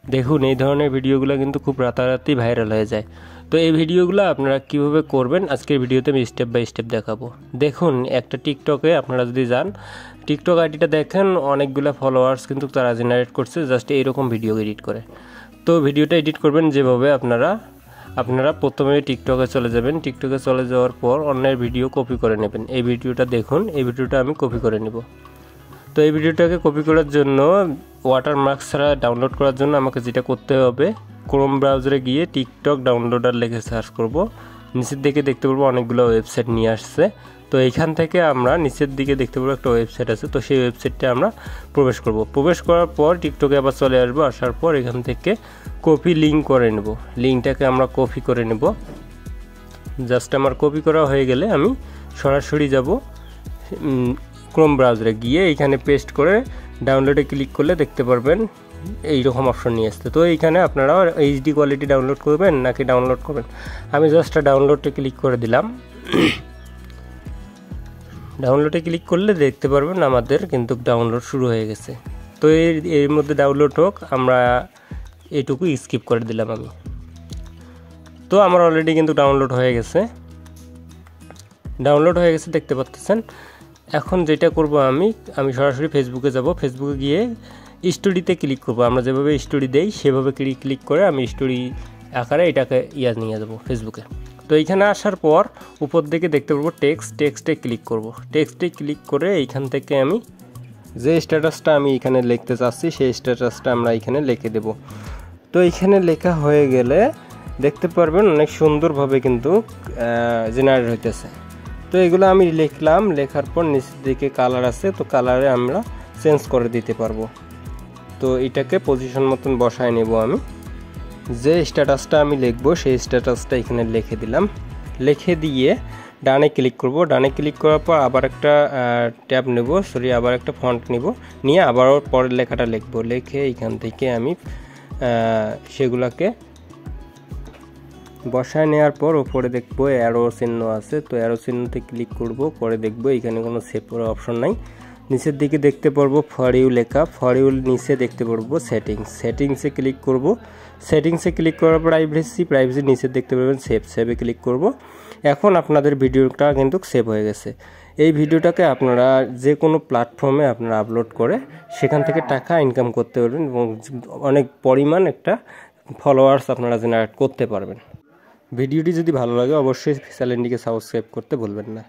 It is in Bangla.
দেখুন এই ধরনের ভিডিওগুলো কিন্তু খুব রাতারাতি ভাইরাল হয়ে যায়। তো এই ভিডিওগুলো আপনারা কীভাবে করবেন আজকের ভিডিওতে আমি স্টেপ বাই স্টেপ দেখাবো। দেখুন একটা টিকটকে আপনারা যদি যান, টিকটক আইডিটা দেখেন অনেকগুলো ফলোয়ার্স কিন্তু তারা জেনারেট করছে জাস্ট এইরকম ভিডিও এডিট করে। তো ভিডিওটা এডিট করবেন যেভাবে আপনারা প্রথমে টিকটকে চলে যাবেন। টিকটকে চলে যাওয়ার পর অন্যের ভিডিও কপি করে নেবেন। এই ভিডিওটা দেখুন, এই ভিডিওটা আমি কপি করে নেব। তো এই ভিডিওটাকে কপি করার জন্য ওয়াটারমার্ক ছাড়া ডাউনলোড করার জন্য আমাকে যেটা করতে হবে, ক্রোম ব্রাউজারে গিয়ে টিকটক ডাউনলোডার লিখে সার্চ করব। নিচের দিকে দেখতে পারবো অনেকগুলো ওয়েবসাইট নিয়ে আসছে। তো এইখান থেকে আমরা নিচের দিকে দেখতে পারবো একটা ওয়েবসাইট আছে, তো সেই ওয়েবসাইটটা আমরা প্রবেশ করব। প্রবেশ করার পর টিকটকে আবার চলে আসবো। আসার পর এখান থেকে কপি লিঙ্ক করে নেব। লিঙ্কটাকে আমরা কপি করে নেব। জাস্ট আমার কপি করা হয়ে গেলে আমি সরাসরি যাব ক্রোম ব্রাউজারে গিয়ে এইখানে পেস্ট করে ডাউনলোডে ক্লিক করলে দেখতে পারবেন এইরকম অপশন নিয়ে আসতে। তো এইখানে আপনারা এইচডি কোয়ালিটি ডাউনলোড করবেন নাকি ডাউনলোড করবেন, আমি জাস্ট ডাউনলোডে ক্লিক করে দিলাম। ডাউনলোডে ক্লিক করলে দেখতে পারবেন আমাদের কিন্তু ডাউনলোড শুরু হয়ে গেছে। তো এর মধ্যে ডাউনলোড হোক, আমরা এইটুকু স্কিপ করে দিলাম আমি। তো আমার অলরেডি কিন্তু ডাউনলোড হয়ে গেছে দেখতে পাচ্ছেন। এখন যেটা করব আমি সরাসরি ফেসবুকে যাব। ফেসবুকে গিয়ে স্টোরিতে ক্লিক করব। আমরা যেভাবে স্টোরি দেই সেভাবে ক্লিক করে আমি স্টোরি আকারে এটাকে নিয়ে যাব ফেসবুকে। তো এইখানে আসার পর উপর দিকে দেখতে পারবো টেক্সটে ক্লিক করব। টেক্সটে ক্লিক করে এইখান থেকে আমি যে স্ট্যাটাসটা আমি এখানে লিখতে চাচ্ছি সেই স্ট্যাটাসটা আমরা এখানে লিখে দেব। তো এইখানে লেখা হয়ে গেলে দেখতে পারবেন অনেক সুন্দরভাবে কিন্তু জেনারেট হইতেছে। তো এগুলো আমি লিখলাম, লেখার পর নিচের দিকে কালার আছে, তো কালারে আমরা চেঞ্জ করে দিতে পারবো। তো এটাকে পজিশন মতন বসায় নেব। আমি যে স্ট্যাটাসটা আমি লিখবো সেই স্ট্যাটাসটা এখানে লিখে দিলাম। লিখে দিয়ে ডানে ক্লিক করব। ডানে ক্লিক করার পর আবার একটা ট্যাব নেব, আবার একটা ফন্ট নেব, নিয়ে আবারও পরের লেখাটা লিখবো। লিখে এইখান থেকে আমি সেগুলোকে বসায় নেওয়ার পর উপরে দেখবো অ্যারো চিহ্ন আছে, তো অ্যারো চিহ্নতে ক্লিক করব। পরে দেখবো এখানে কোনো সেভ করার অপশন নাই। নিচের দিকে দেখতে পারবো ফর ইউ লেখা, ফর ইউ নিচে দেখতে পারবো সেটিংসে ক্লিক করব। সেটিংসে ক্লিক করার পর প্রাইভেসি নিচে দেখতে পারবেন সেভে ক্লিক করব। এখন আপনাদের ভিডিওটা কিন্তু সেভ হয়ে গেছে। এই ভিডিওটাকে আপনারা যে কোনো প্ল্যাটফর্মে আপনারা আপলোড করে সেখান থেকে টাকা ইনকাম করতে পারবেন এবং অনেক পরিমাণ একটা ফলোয়ার্স আপনারা জেনারেট করতে পারবেন। ভিডিওটি যদি ভালো লাগে অবশ্যই চ্যানেলটিকে সাবস্ক্রাইব করতে ভুলবেন না।